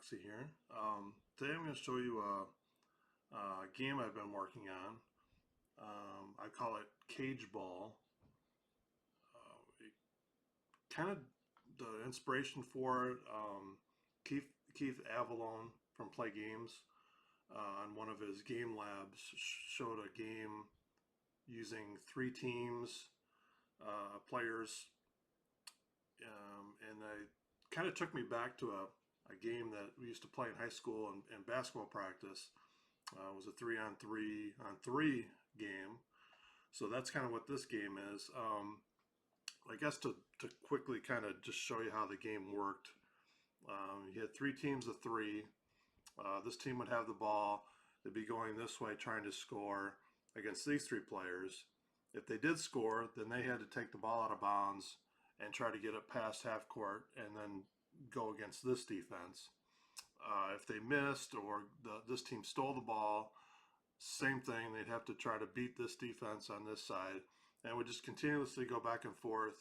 Roxy here. Today I'm going to show you a game I've been working on. I call it Cage Ball. Kind of the inspiration for it, Keith Avalone from Play Games on one of his game labs showed a game using three teams, players, and I kind of took me back to a game that we used to play in high school and basketball practice. It was a 3-on-3 game. So that's kind of what this game is. I guess to quickly kind of just show you how the game worked. You had three teams of three. This team would have the ball. They'd be going this way trying to score against these three players. If they did score, then they had to take the ball out of bounds and try to get it past half court and then go against this defense. If they missed or this team stole the ball, same thing. They'd have to try to beat this defense on this side, and would just continuously go back and forth.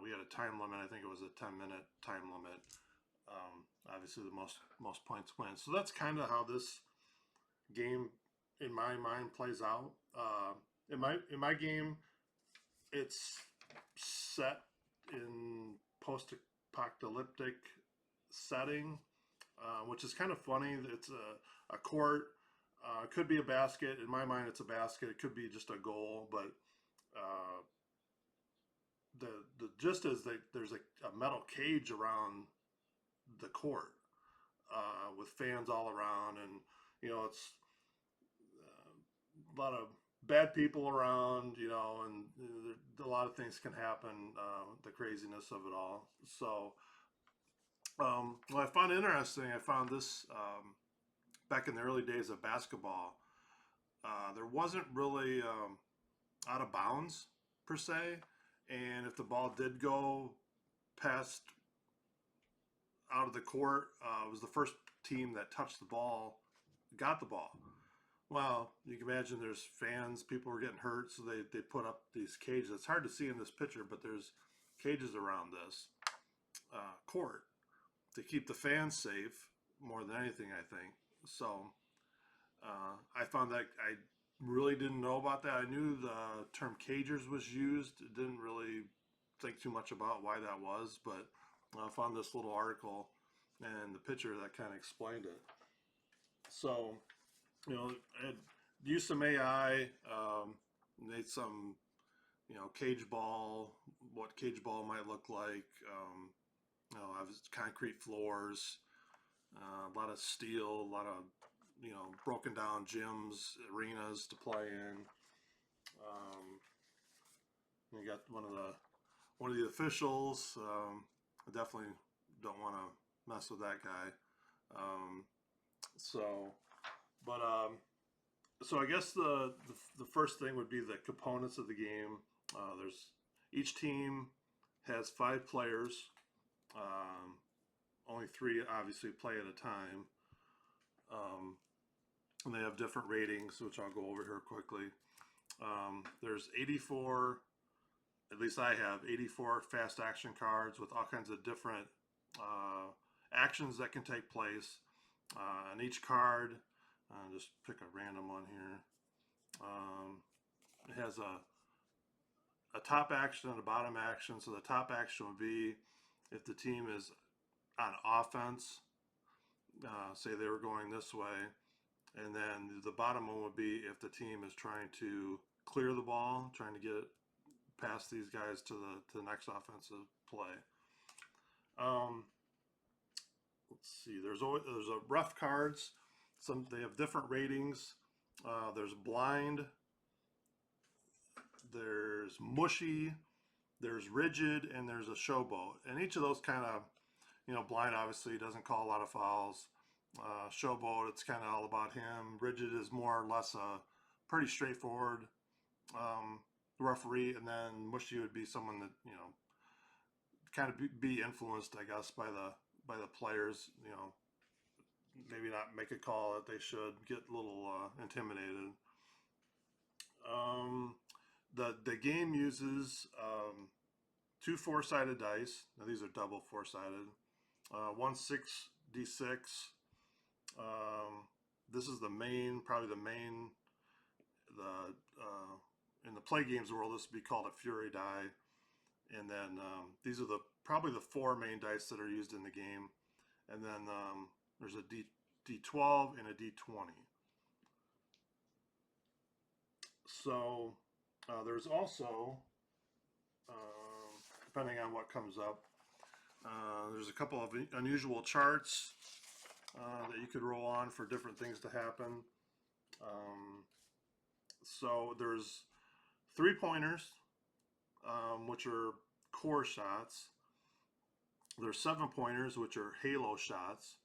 We had a time limit. I think it was a 10-minute time limit. Obviously, the most points win. So that's kind of how this game, in my mind, plays out. In my game, it's set in post-apocalyptic setting, which is kind of funny. It's a court. It could be a basket. In my mind, it's a basket. It could be just a goal, but the gist is that there's a metal cage around the court with fans all around, and it's a lot of bad people around, and a lot of things can happen. The craziness of it all. So, what I found interesting, I found this back in the early days of basketball. There wasn't really out of bounds per se, and if the ball did go past out of the court, it was the first team that touched the ball got the ball. Well, you can imagine there's fans, people were getting hurt, so they put up these cages. It's hard to see in this picture, but there's cages around this court to keep the fans safe more than anything, I think. So I found that I really didn't know about that. I knew the term cagers was used. Didn't really think too much about why that was, but I found this little article and the picture that kind of explained it. So, I used some AI, made some, cage ball, what cage ball might look like. I have concrete floors, a lot of steel, a lot of, broken down gyms, arenas to play in. You got one of the officials. I definitely don't want to mess with that guy. So, but so I guess the first thing would be the components of the game. There's each team has 5 players. Only 3 obviously play at a time. And they have different ratings, which I'll go over here quickly. There's 84, at least I have 84 fast action cards with all kinds of different actions that can take place. On each card, just pick a random one here. It has a top action and a bottom action. So the top action would be if the team is on offense, say they were going this way, and then the bottom one would be if the team is trying to clear the ball, trying to get it past these guys to the next offensive play. Let's see. There's a rough cards. They have different ratings. There's blind. There's mushy. There's rigid, and there's a showboat. And each of those kind of, blind obviously doesn't call a lot of fouls. Showboat, it's kind of all about him. Rigid is more or less a pretty straightforward referee, and then mushy would be someone that kind of be influenced, I guess, by the players. Maybe not make a call that they should, get a little intimidated. The game uses 2 4-sided dice. Now these are double 4-sided. 1 6 D6. This is the main, probably the main, in the play games world, this would be called a Fury die. And then these are probably the 4 main dice that are used in the game. And then there's a D12 and a D20. So there's also, depending on what comes up, there's a couple of unusual charts that you could roll on for different things to happen. So there's 3-pointers, which are core shots. There's 7-pointers, which are halo shots.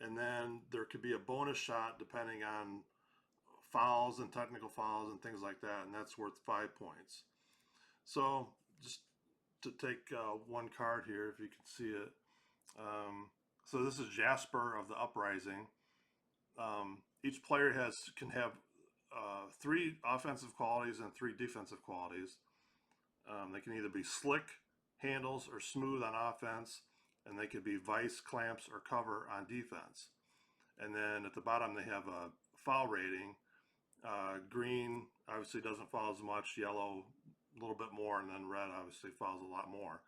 And then there could be a bonus shot depending on fouls and technical fouls and things like that, and that's worth 5 points. So just to take one card here, if you can see it. So this is Jasper of the Uprising. Each player can have 3 offensive qualities and 3 defensive qualities. They can either be slick, handles, or smooth on offense, and they could be vice, clamps, or cover on defense. And then at the bottom they have a foul rating. Green obviously doesn't foul as much, yellow a little bit more, and then red obviously fouls a lot more.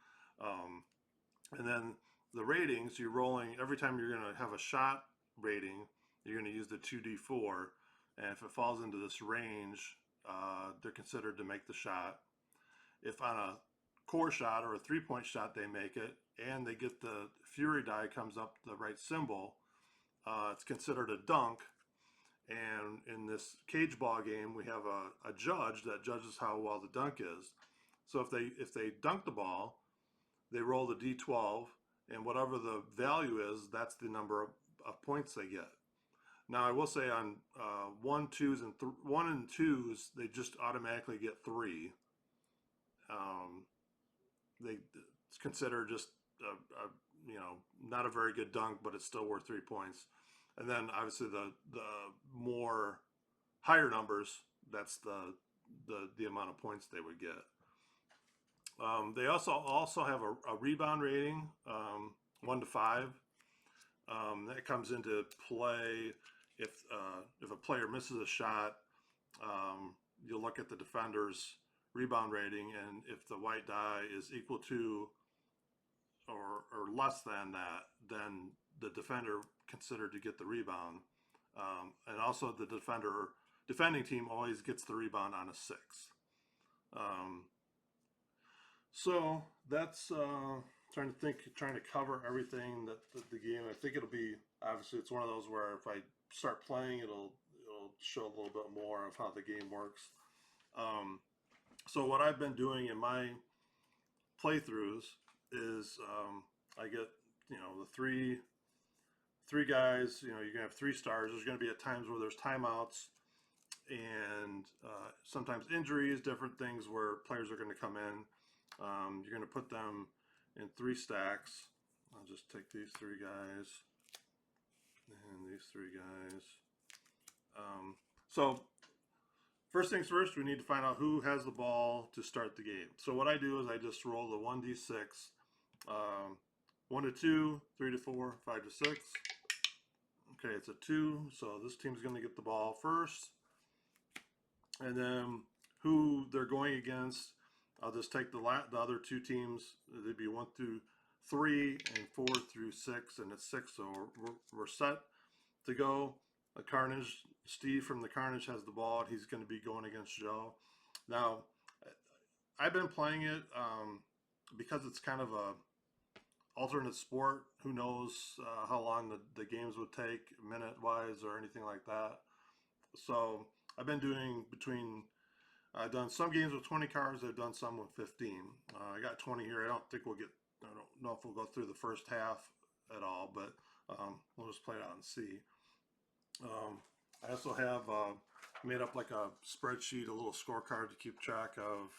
And then the ratings, you're rolling, every time you're going to have a shot rating, you're going to use the 2d4, and if it falls into this range, they're considered to make the shot. If on a core shot or a 3-point shot they make it, and they get the Fury die comes up the right symbol, it's considered a dunk. And in this cage ball game, we have a judge that judges how well the dunk is. So if they dunk the ball, they roll the D12, and whatever the value is, that's the number of points they get. Now I will say on 1, 2s, and 1 and 2s, they just automatically get 3. It's considered just not a very good dunk, but it's still worth 3 points. And then obviously the more higher numbers, that's the amount of points they would get. They also have a rebound rating, 1 to 5. That comes into play if a player misses a shot. You'll look at the defender's rebound rating, and if the white die is equal to or less than that, then the defender considered to get the rebound. And also the defending team always gets the rebound on a 6. So that's trying to cover everything that the game. I think it'll be, obviously it's one of those where if I start playing, it'll show a little bit more of how the game works. So what I've been doing in my playthroughs is I get the three guys. You're gonna have 3 stars. There's gonna be at times where there's timeouts and sometimes injuries, different things where players are going to come in. You're going to put them in 3 stacks. I'll just take these 3 guys and these 3 guys. So first things first, we need to find out who has the ball to start the game. So what I do is I just roll the 1d6, 1 to 2, 3 to 4, 5 to 6. Okay, it's a 2, so this team's going to get the ball first. And then who they're going against, I'll just take the other 2 teams. They'd be 1 through 3 and 4 through 6, and it's 6, so we're set to go. Carnage, Steve from the Carnage has the ball. He's going to be going against Joe. Now, I've been playing it because it's kind of a alternate sport. Who knows how long the games would take, minute-wise or anything like that. So I've been doing I've done some games with 20 cards. I've done some with 15. I got 20 here. I don't know if we'll go through the first half at all, but we'll just play it out and see. I also have made up like a spreadsheet, a little scorecard to keep track of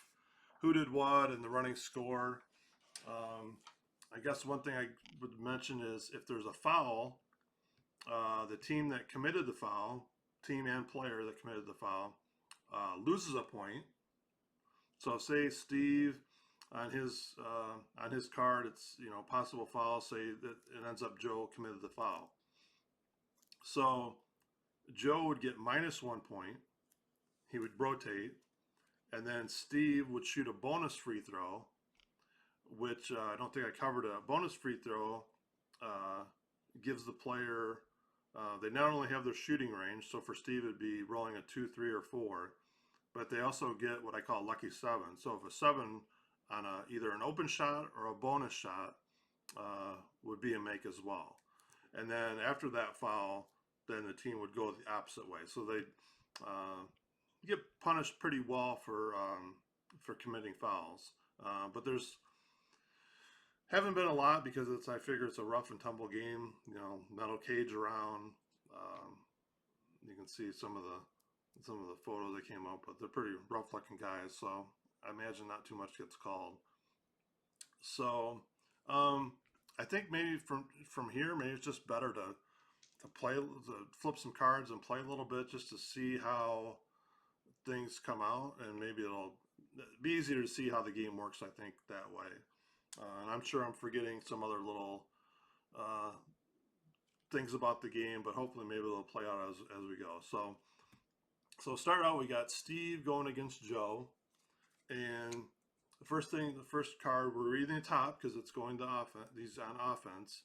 who did what and the running score. I guess one thing I would mention is if there's a foul, the team that committed the foul, team and player that committed the foul, loses a point. So say Steve on his card, it's, you know, possible foul. Say that it ends up Joe committed the foul. So Joe would get -1 point. He would rotate, and then Steve would shoot a bonus free throw, which I don't think I covered. A bonus free throw uh, gives the player, they not only have their shooting range, so for Steve it'd be rolling a 2, 3, or 4, but they also get what I call lucky 7. So if a 7 on either an open shot or a bonus shot would be a make as well. And then after that foul, then the team would go the opposite way. So they get punished pretty well for committing fouls. But there's haven't been a lot because I figure it's a rough and tumble game. You know, metal cage around. You can see some of the photos they came up with. They're pretty rough looking guys, so I imagine not too much gets called. So I think maybe from here, maybe it's just better to play, to flip some cards and play a little bit just to see how things come out, and maybe it'll be easier to see how the game works, I think, that way. And I'm sure I'm forgetting some other little things about the game, but hopefully maybe they'll play out as we go. So start out, we got Steve going against Joe, and the first card, we're reading the top because it's going to offense. He's on offense.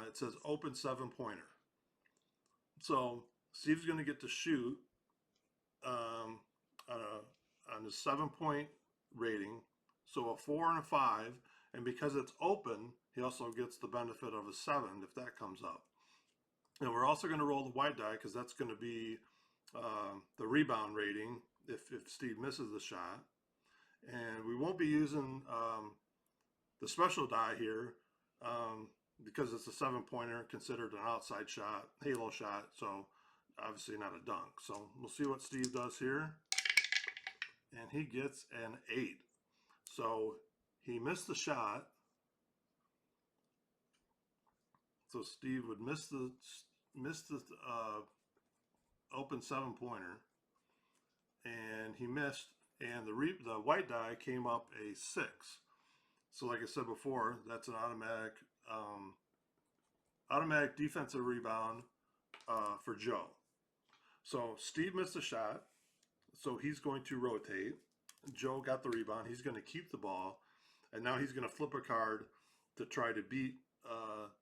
It says open 7-pointer. So Steve's going to get to shoot on a 7-point rating. So a 4 and a 5, and because it's open, he also gets the benefit of a 7 if that comes up. And we're also going to roll the white die because that's going to be the rebound rating if Steve misses the shot. And we won't be using the special die here because it's a 7-pointer, considered an outside shot, halo shot, so obviously not a dunk. So we'll see what Steve does here. And he gets an 8. So he missed the shot. So Steve would miss the open 7-pointer, and he missed. And the white die came up a 6. So like I said before, that's an automatic defensive rebound for Joe. So Steve missed a shot, so he's going to rotate. Joe got the rebound. He's going to keep the ball, and now he's going to flip a card to try to beat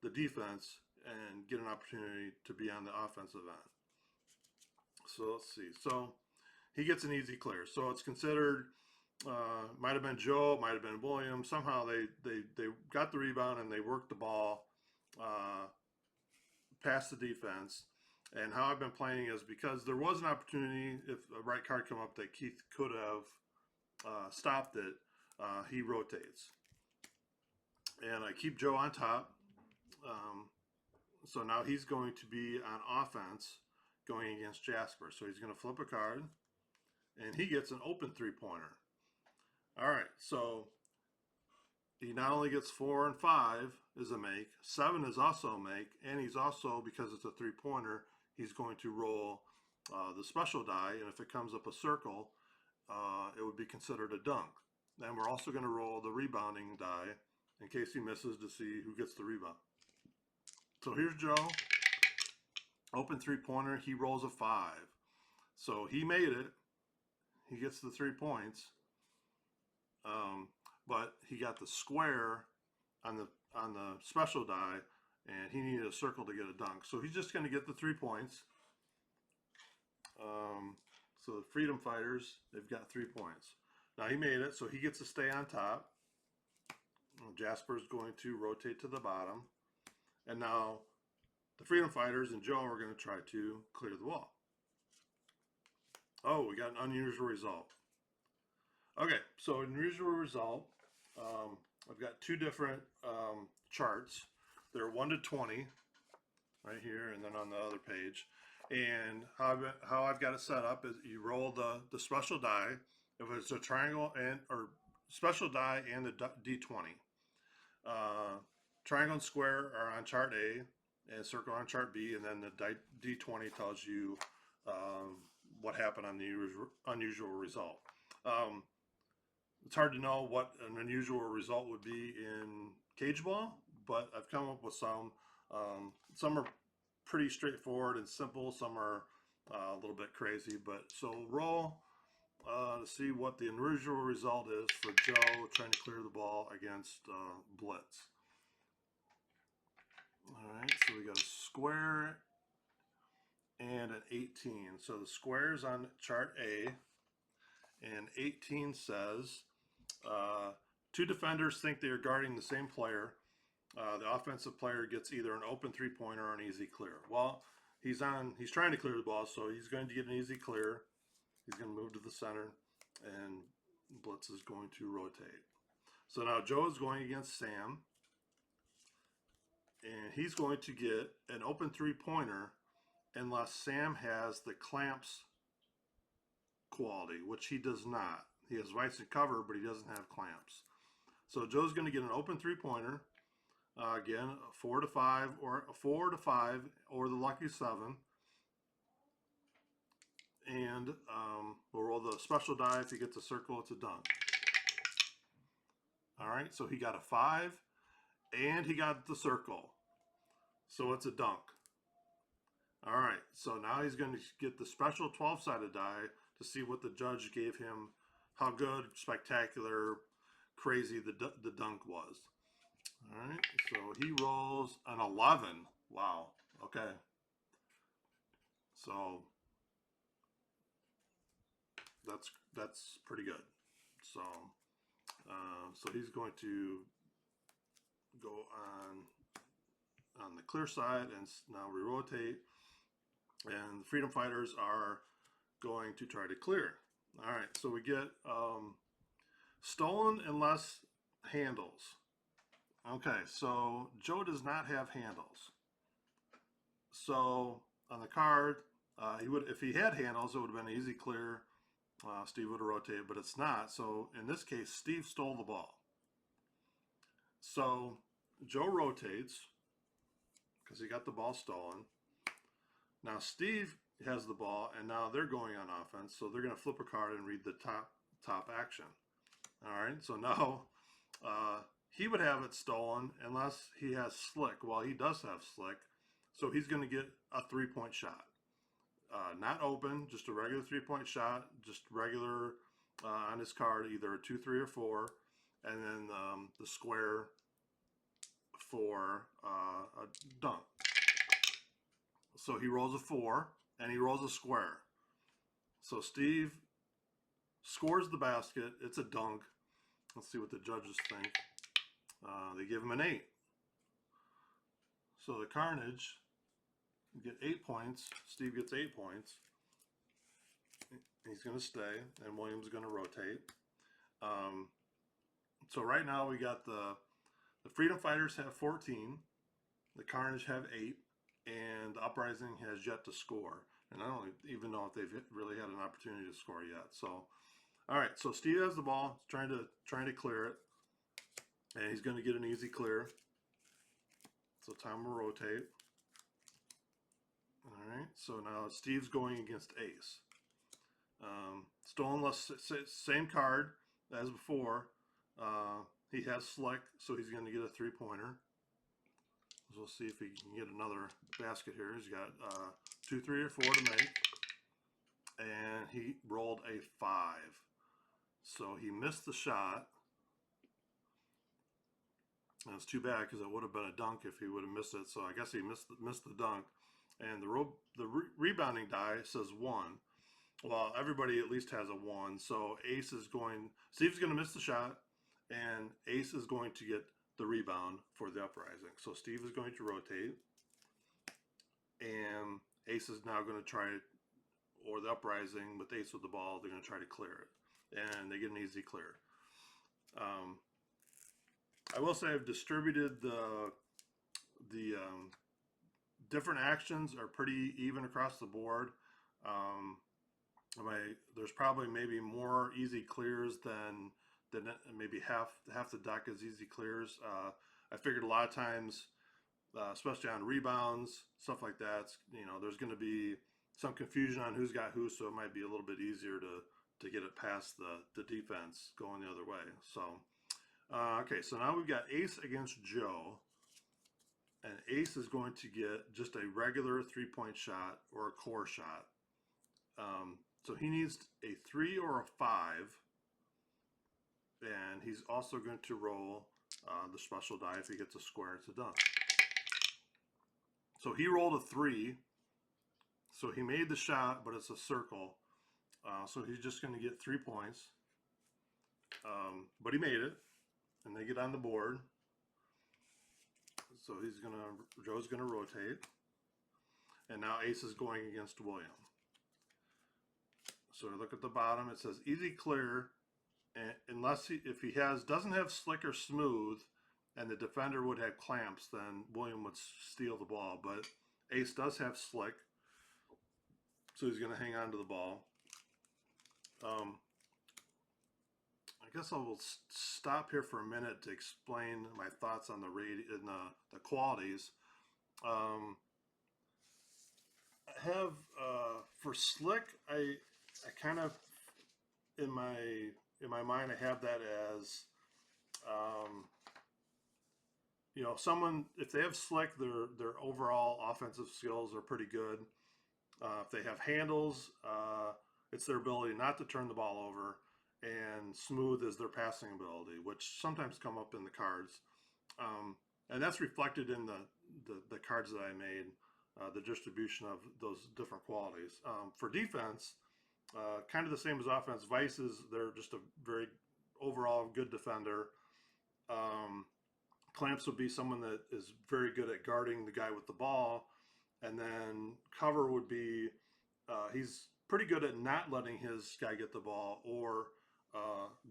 the defense and get an opportunity to be on the offensive end. So let's see. So he gets an easy clear. So it's considered, might have been Joe, might have been William. Somehow they got the rebound and they worked the ball past the defense. And how I've been playing is because there was an opportunity, if a right card come up that Keith could have stopped it, he rotates. And I keep Joe on top. So now he's going to be on offense going against Jasper. So he's going to flip a card, and he gets an open 3-pointer. All right, so he not only gets 4 and 5 is a make, 7 is also a make, and he's also, because it's a 3-pointer, he's going to roll the special die, and if it comes up a circle, it would be considered a dunk. Then we're also going to roll the rebounding die in case he misses to see who gets the rebound. So here's Joe, open 3-pointer, he rolls a 5. So he made it, he gets the 3 points, but he got the square on the special die, and he needed a circle to get a dunk. So he's just going to get the 3 points. So the Freedom Fighters, they've got 3 points. Now he made it, so he gets to stay on top. Jasper's going to rotate to the bottom. And now the Freedom Fighters and Joe are going to try to clear the wall. Oh, we got an unusual result. Okay, so unusual result. I've got 2 different charts. They're 1 to 20 right here, and then on the other page. And how I've got it set up is you roll the special die. If it's a triangle or special die and the D20. Triangle and square are on chart A, and circle on chart B, and then the D20 tells you what happened on the unusual result. It's hard to know what an unusual result would be in cage ball, but I've come up with some. Some are pretty straightforward and simple. Some are a little bit crazy. But so roll to see what the unusual result is for Joe trying to clear the ball against Blitz. All right, so we got a square and an 18. So the square's on chart A, and 18 says two defenders think they are guarding the same player. The offensive player gets either an open three-pointer or an easy clear. Well, he's trying to clear the ball, so he's going to get an easy clear. He's going to move to the center, and Blitz is going to rotate. So now Joe is going against Sam, and he's going to get an open three-pointer unless Sam has the clamps quality, which he does not. He has vice and cover, but he doesn't have clamps. So Joe's going to get an open three-pointer. Again, 4 to 5 or 4 to 5 or the lucky 7. And we'll roll the special die. If he gets a circle, it's a dunk. All right, so he got a 5 and he got the circle. So it's a dunk. All right, so now he's going to get the special 12-sided die to see what the judge gave him, how good, spectacular, crazy the dunk was. All right, so he rolls an 11. Wow, okay. So that's pretty good. So so he's going to go on the clear side, and now we rotate, and the Freedom Fighters are going to try to clear. All right, so we get stolen unless handles. Okay, so Joe does not have handles. So on the card, he would, if he had handles, it would have been an easy clear. Steve would have rotated, but it's not. So in this case, Steve stole the ball. So Joe rotates because he got the ball stolen. Now Steve has the ball, and now they're going on offense. So they're going to flip a card and read the top action. All right, so now he would have it stolen unless he has slick. Well, he does have slick, so he's going to get a three-point shot. Not open, just a regular three-point shot, just regular on his card, either a 2, 3, or 4, and then the square for a dunk. So he rolls a 4, and he rolls a square. So Steve scores the basket. It's a dunk. Let's see what the judges think. They give him an 8. So the Carnage get 8 points. Steve gets 8 points. He's going to stay, and Williams is going to rotate. So right now we got the Freedom Fighters have 14, the Carnage have 8, and the Uprising has yet to score. And I don't even know if they've really had an opportunity to score yet. So, all right. So Steve has the ball, trying to clear it, and he's going to get an easy clear. So time will rotate. All right. So now Steve's going against Ace. Stolen, same card as before. He has slick, so he's going to get a three-pointer. So we'll see if he can get another basket here. He's got 2, 3, or 4 to make, and he rolled a 5. So he missed the shot. And it's too bad because it would have been a dunk if he would have missed it. So I guess he missed the dunk. And the rebounding die says 1. Well, everybody at least has a 1. So Steve's going to miss the shot, and Ace is going to get the rebound for the Uprising. So Steve is going to rotate, and Ace is now going to try, or the Uprising with Ace with the ball, they're going to try to clear it, and they get an easy clear. I will say I've distributed the different actions are pretty even across the board. There's probably maybe more easy clears than maybe half the deck is easy clears. I figured a lot of times, especially on rebounds, stuff like that, there's going to be some confusion on who's got who, so it might be a little bit easier to get it past the defense going the other way. So, okay, so now we've got Ace against Joe. And Ace is going to get just a regular 3-point shot or a core shot. So he needs a 3 or a 5. And he's also going to roll the special die. If he gets a square, it's a dunk. So he rolled a 3. So he made the shot, but it's a circle. So he's just going to get 3 points. But he made it. And they get on the board. So Joe's gonna rotate. And now Ace is going against William. So look at the bottom, it says easy clear, and unless if he doesn't have slick or smooth, and the defender would have clamps, then William would steal the ball. But Ace does have slick, so he's gonna hang on to the ball. I guess I will stop here for a minute to explain my thoughts on the qualities. I have for slick, I kind of in my mind I have that as someone, if they have slick, their overall offensive skills are pretty good. If they have handles, it's their ability not to turn the ball over. And smooth is their passing ability, which sometimes come up in the cards. And that's reflected in the cards that I made, the distribution of those different qualities. For defense, kind of the same as offense. Vices, they're just a very overall good defender. Clamps would be someone that is very good at guarding the guy with the ball. And then cover would be, he's pretty good at not letting his guy get the ball, or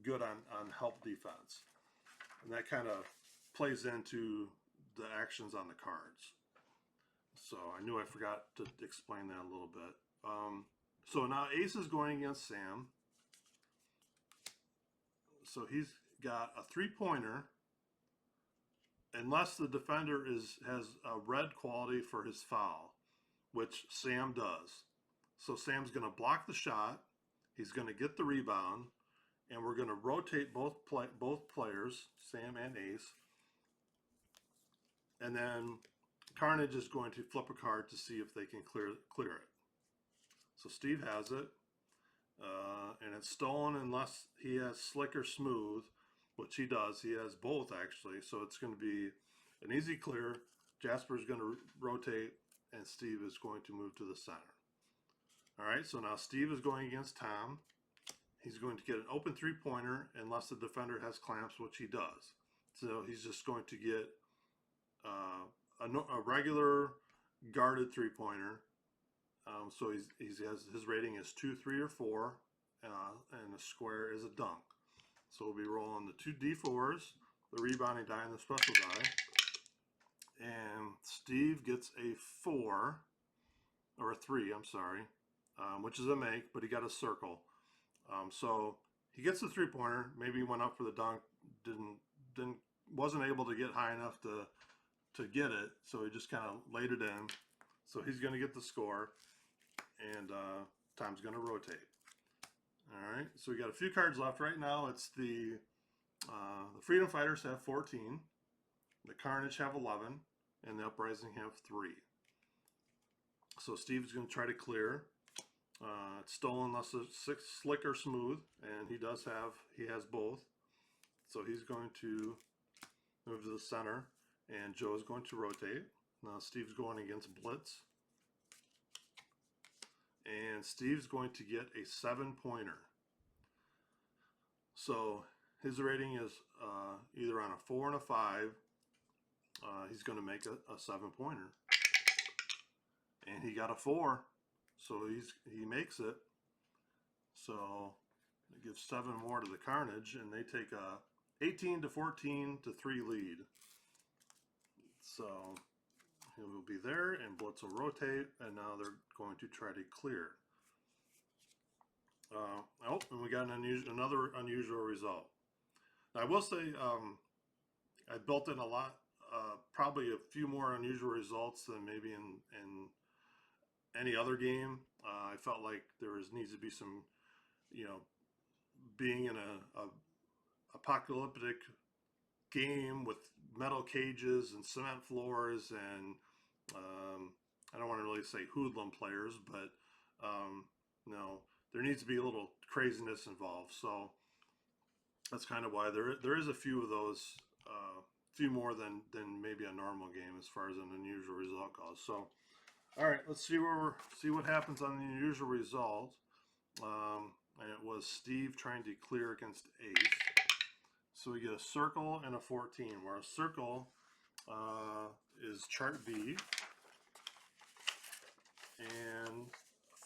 good on help defense. And that kind of plays into the actions on the cards. So I knew I forgot to explain that a little bit. So now Ace is going against Sam. So he's got a 3-pointer, unless the defender has a red quality for his foul, which Sam does. So Sam's going to block the shot. He's going to get the rebound. And we're going to rotate both players, Sam and Ace. And then Carnage is going to flip a card to see if they can clear it. So Steve has it. And it's stolen unless he has slick or smooth, which he does. He has both, actually. So it's going to be an easy clear. Jasper's going to rotate, and Steve is going to move to the center. All right, so now Steve is going against Tom. He's going to get an open 3-pointer unless the defender has clamps, which he does. So he's just going to get a regular guarded 3-pointer. So his rating is 2, 3, or 4, and a square is a dunk. So we'll be rolling the 2 D4s, the rebounding die, and the special die. And Steve gets a 4, or a 3, I'm sorry, which is a make, but he got a circle. So he gets the 3-pointer. Maybe he went up for the dunk, wasn't able to get high enough to get it, so he just kind of laid it in. So he's going to get the score, and Tom's going to rotate. All right, so we got a few cards left. Right now, it's the Freedom Fighters have 14, the Carnage have 11, and the Uprising have 3. So Steve's going to try to clear. It's stolen unless it's slick or smooth, and he has both. So he's going to move to the center, and Joe's going to rotate. Now Steve's going against Blitz. And Steve's going to get a 7-pointer. So his rating is either on a 4 and a 5. He's going to make a 7-pointer. And he got a 4. So he makes it. So it gives 7 more to the Carnage, and they take a 18-14 to 3 lead. So he will be there, and Blitz will rotate, and now they're going to try to clear. And we got another unusual result. Now, I will say I built in a lot, probably a few more unusual results than maybe in any other game. I felt like needs to be some, being in a apocalyptic game with metal cages and cement floors and I don't want to really say hoodlum players, but no, there needs to be a little craziness involved. So that's kind of why there is a few of those, few more than maybe a normal game as far as an unusual result goes. So all right, let's see what happens on the unusual result. And it was Steve trying to clear against Ace. So we get a circle and a 14, where a circle is chart B, and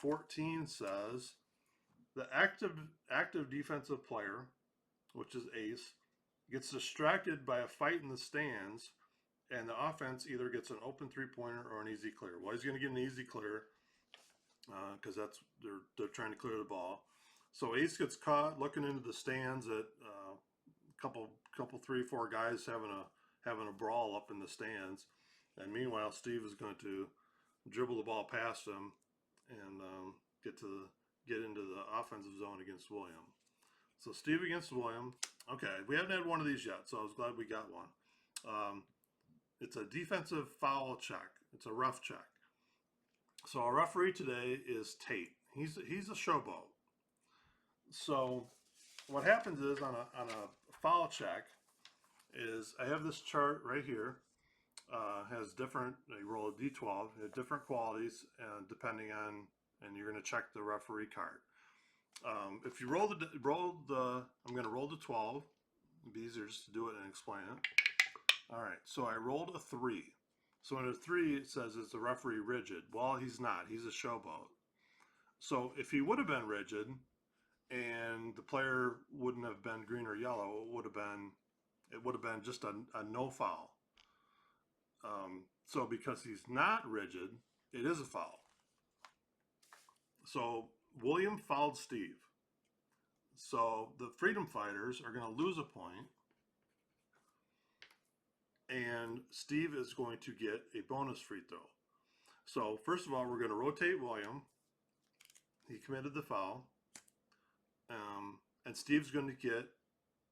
14 says the active defensive player, which is Ace, gets distracted by a fight in the stands, and the offense either gets an open three-pointer or an easy clear. Well, he's going to get an easy clear because that's they're trying to clear the ball. So Ace gets caught looking into the stands at couple 3-4 guys having a brawl up in the stands, and meanwhile Steve is going to dribble the ball past him and get into the offensive zone against William. So Steve against William. Okay, we haven't had one of these yet, so I was glad we got one. It's a defensive foul check. It's a rough check. So our referee today is Tate. He's a showboat. So what happens is on a foul check is I have this chart right here. Has different, you roll a d12, different qualities, and depending on, and you're going to check the referee card. If you roll the, I'm going to roll the 12. It'd be easier just to do it and explain it. All right, so I rolled a 3. So in a 3, it says, is the referee rigid? Well, he's not. He's a showboat. So if he would have been rigid and the player wouldn't have been green or yellow, it would have been just a no foul. So because he's not rigid, it is a foul. So William fouled Steve. So the Freedom Fighters are going to lose a point, and Steve is going to get a bonus free throw. So first of all, we're going to rotate William. He committed the foul. And Steve's going to get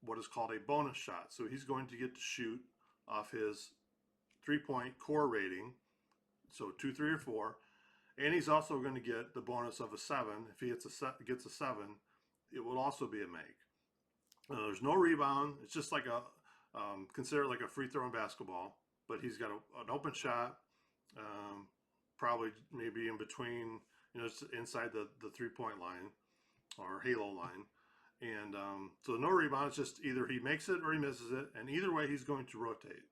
what is called a bonus shot. So he's going to get to shoot off his 3-point core rating. So 2, 3, or 4. And he's also going to get the bonus of a 7. If he gets a 7, it will also be a make. There's no rebound. It's just like consider it like a free throw in basketball. But he's got an open shot, probably maybe in between, it's inside the 3-point line or halo line. And so no rebound. It's just either he makes it or he misses it. And either way, he's going to rotate.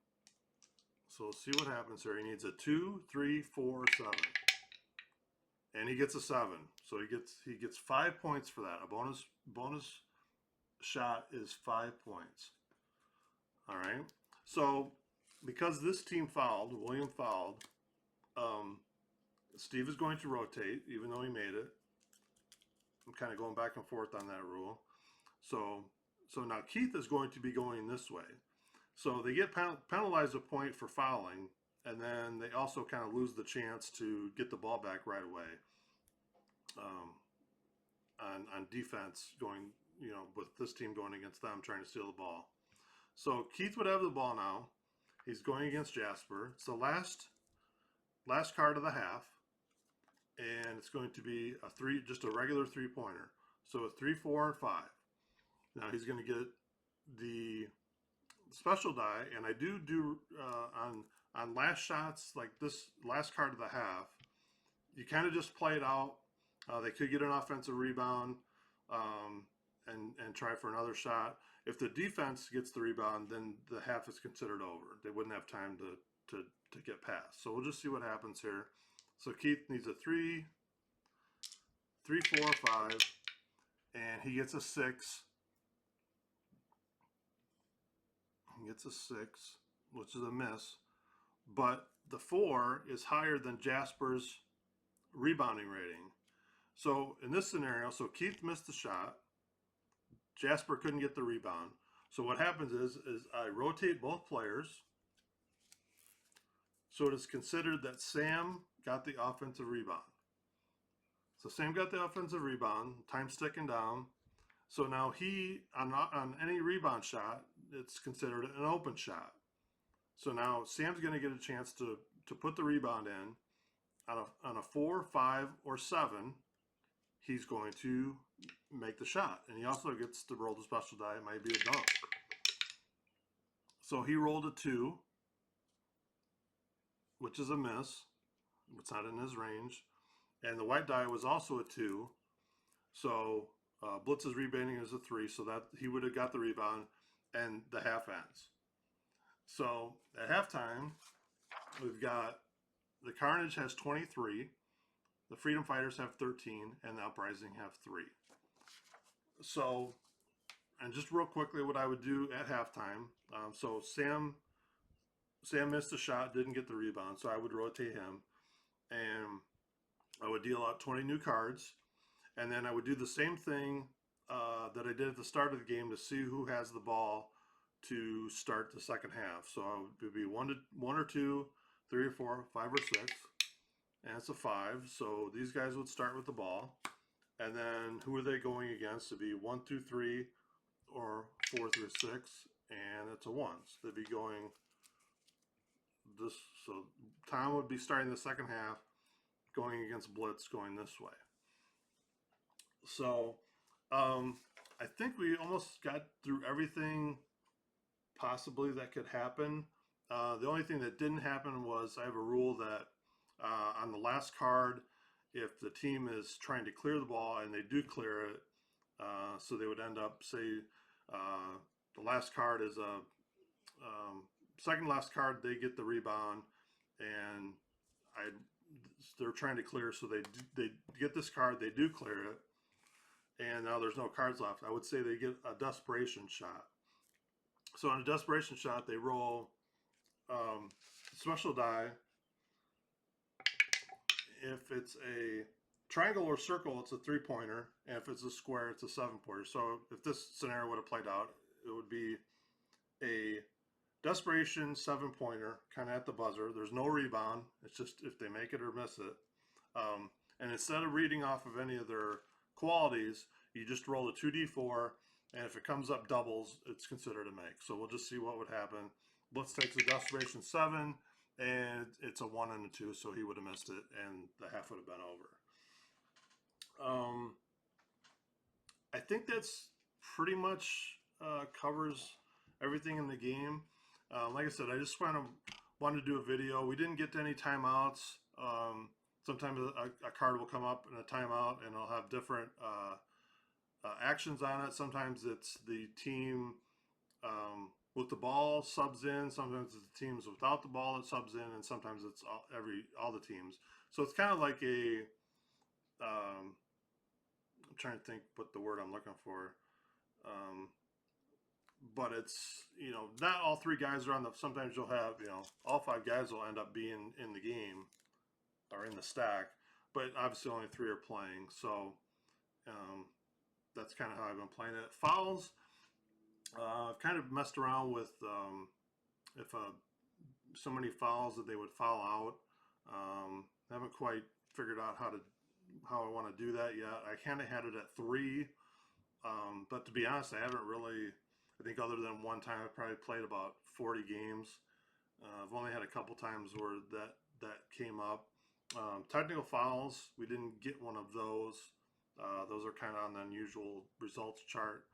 So let's see what happens here. He needs a 2, 3, 4, 7. And he gets a 7. So he gets 5 points for that. A bonus shot is 5 points. All right. So because this team fouled, William fouled, Steve is going to rotate, even though he made it. I'm kind of going back and forth on that rule. So now Keith is going to be going this way. So they get penalized a point for fouling, and then they also kind of lose the chance to get the ball back right away on defense, going, with this team going against them trying to steal the ball. So Keith would have the ball now. He's going against Jasper. It's the last card of the half, and it's going to be just a regular 3-pointer. So a 3, 4, and 5. Now he's going to get the special die, and I do on last shots, like this last card of the half, you kind of just play it out. They could get an offensive rebound and try for another shot. If the defense gets the rebound, then the half is considered over. They wouldn't have time to get past. So we'll just see what happens here. So Keith needs a 3, 4, 5, and he gets a 6. He gets a 6, which is a miss. But the 4 is higher than Jasper's rebounding rating. So in this scenario, so Keith missed the shot. Jasper couldn't get the rebound. So what happens is I rotate both players. So it is considered that Sam got the offensive rebound. So Sam got the offensive rebound. Time's ticking down. So now he on any rebound shot, it's considered an open shot. So now Sam's going to get a chance to put the rebound in on a 4, 5, or 7. He's going to make the shot, and he also gets to roll the special die. It might be a dunk. So he rolled a 2, which is a miss. It's not in his range. And the white die was also a 2. So Blitz's rebounding is a 3, so that he would have got the rebound, and the half ends. So at halftime, we've got the Carnage has 23, the Freedom Fighters have 13, and the Uprising have 3. So, and just real quickly, what I would do at halftime. So Sam missed a shot, didn't get the rebound, so I would rotate him, and I would deal out 20 new cards, and then I would do the same thing that I did at the start of the game to see who has the ball to start the second half. So it would be one or two, 3 or 4, 5 or 6, and it's a 5. So these guys would start with the ball, and then who are they going against? It'd be 1 through 3 or 4 through 6, and it's a 1. So they'd be going this. So Tom would be starting the second half, going against Blitz, going this way. So I think we almost got through everything possibly that could happen. The only thing that didn't happen was I have a rule that on the last card, if the team is trying to clear the ball and they do clear it, so they would end up, say, the last card is a second last card, they get the rebound, and they're trying to clear, so they get this card, they do clear it, and now there's no cards left. I would say they get a desperation shot. So on a desperation shot, they roll special die. If it's a triangle or circle, it's a 3-pointer, and if it's a square, it's a 7-pointer. So if this scenario would have played out, it would be a desperation 7-pointer, kind of at the buzzer. There's no rebound. It's just if they make it or miss it. And instead of reading off of any of their qualities, you just roll a 2d4, and if it comes up doubles, it's considered a make. So we'll just see what would happen. Blitz takes a desperation 7, and it's a 1 and a 2, so he would have missed it, and the half would have been over. I think that's pretty much covers everything in the game. Like I said, I just wanted to do a video. We didn't get to any timeouts. Sometimes a card will come up in a timeout, and it'll have different actions on it. Sometimes it's the team with the ball subs in. Sometimes it's the teams without the ball that subs in, and sometimes it's all the teams. So it's kind of like a I'm trying to think what the word I'm looking for. But it's, not all 3 guys are on the, sometimes you'll have, all 5 guys will end up being in the game or in the stack, but obviously only 3 are playing. So that's kind of how I've been playing it. Fouls, I've kind of messed around with if so many fouls that they would foul out. Haven't quite figured out how I want to do that yet. I kind of had it at 3, but to be honest, I haven't really. I think other than one time, I've probably played about 40 games. I've only had a couple times where that came up. Technical fouls, we didn't get one of those. Those are kind of on the unusual results chart.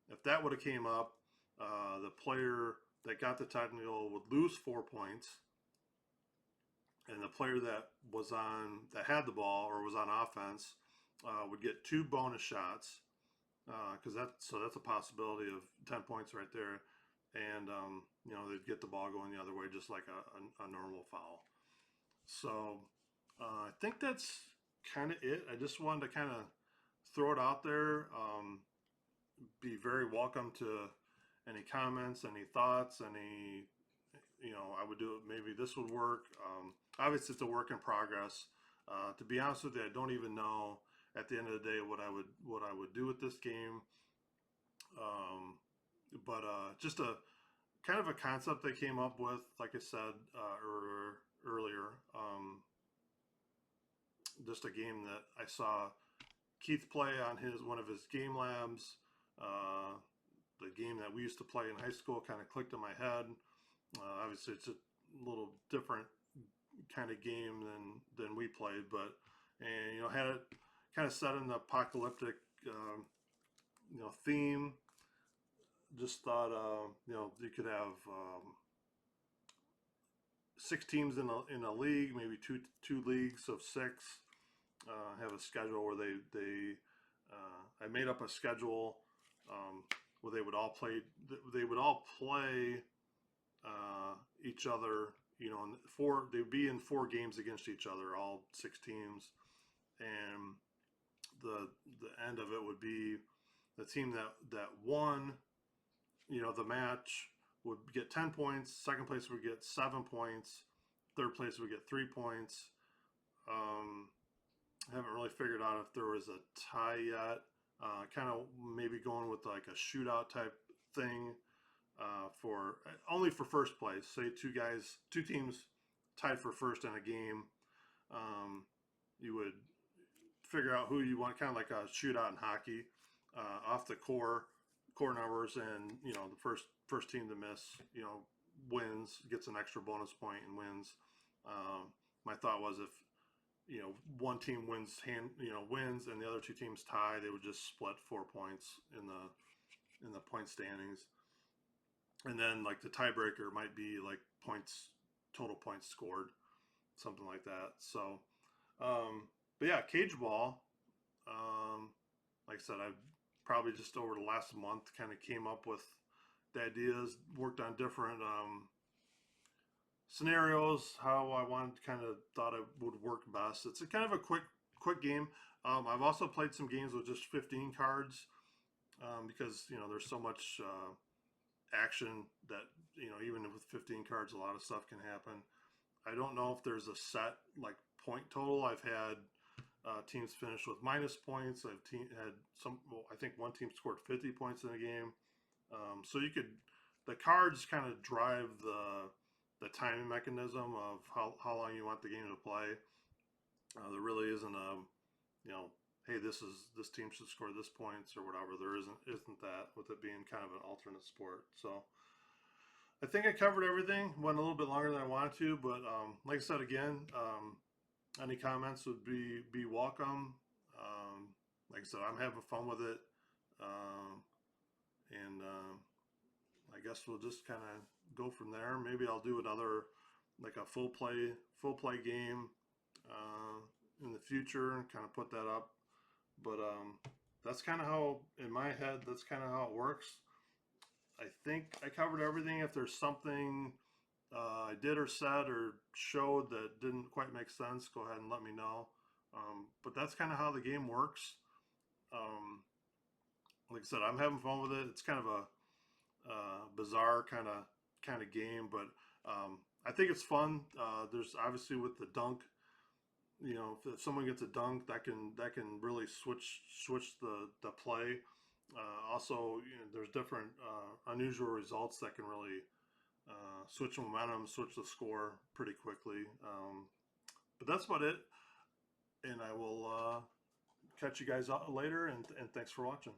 If that would have came up, the player that got the technical would lose 4 points, and the player that had the ball or was on offense would get 2 bonus shots. Because that's a possibility of 10 points right there, and they'd get the ball going the other way just like a normal foul. So I think that's kind of it. I just wanted to kind of throw it out there. Be very welcome to any comments, any thoughts, any I would do it. Maybe this would work. Obviously, it's a work in progress. To be honest with you, I don't even know at the end of the day what I would do with this game, but just a kind of a concept I came up with, like I said earlier, just a game that I saw Keith play on one of his game labs. The game that we used to play in high school kind of clicked in my head. Obviously, it's a little different kind of game than we played, but and had it kind of set in the apocalyptic theme. Just thought you could have 6 teams in a league, maybe two leagues of 6. Have a schedule where they I made up a schedule where they would all play. They would all play each other. They'd be in 4 games against each other, all 6 teams, and the end of it would be the team that won. The match would get 10 points. Second place would get 7 points. Third place would get 3 points. I haven't really figured out if there was a tie yet. Kind of maybe going with like a shootout type thing for only for first place. Say 2 teams tied for first in a game. You would figure out who you want, kind of like a shootout in hockey, off the core numbers, and the first team to miss, wins, gets an extra bonus point and wins. My thought was if one team wins and the other 2 teams tie, they would just split 4 points in the point standings, and then like the tiebreaker might be like total points scored, something like that. So but yeah, cage ball, like I said, I've probably just over the last month kind of came up with the ideas, worked on different scenarios, how I thought it would work best. It's a kind of a quick game. I've also played some games with just 15 cards because there's so much action that even with 15 cards, a lot of stuff can happen. I don't know if there's a set like point total. I've had teams finish with minus points. I've had I think one team scored 50 points in a game. So the cards kind of drive the timing mechanism of how long you want the game to play. There really isn't hey, this team should score this points or whatever. There isn't that, with it being kind of an alternate sport. So I think I covered everything. Went a little bit longer than I wanted to, but like I said again, any comments would be welcome. Like I said, I'm having fun with it, and I guess we'll just kind of go from there. Maybe I'll do another like a full play game in the future and kind of put that up. But that's kind of how, in my head, that's kind of how it works. I think I covered everything. If there's something I did or said or showed that didn't quite make sense, go ahead and let me know. But that's kind of how the game works. Like I said, I'm having fun with it. It's kind of a bizarre kind of game, but I think it's fun. There's obviously with the dunk, if someone gets a dunk, that can really switch the play. Also, there's different unusual results that can really switch momentum, switch the score pretty quickly. But that's about it, and I will catch you guys out later, and thanks for watching.